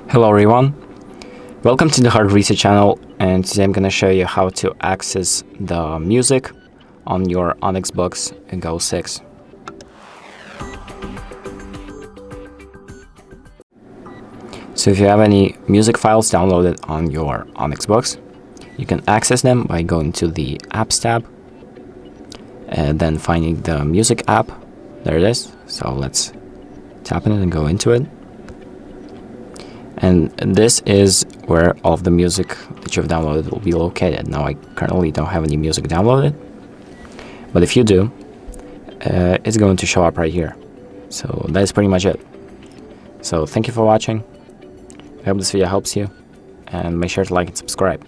Hello everyone, welcome to the Hard Reset channel, and today I'm going to show you how to access the music on your ONYX Boox Go 6. So if you have any music files downloaded on your ONYX Boox, you can access them by going to the Apps tab and then finding the music app. There it is. So let's tap on it and go into it. And this is where all of the music that you've downloaded will be located. Now I currently don't have any music downloaded, but if you do, it's going to show up right here. So that is pretty much it. So thank you for watching. I hope this video helps you, and make sure to like and subscribe.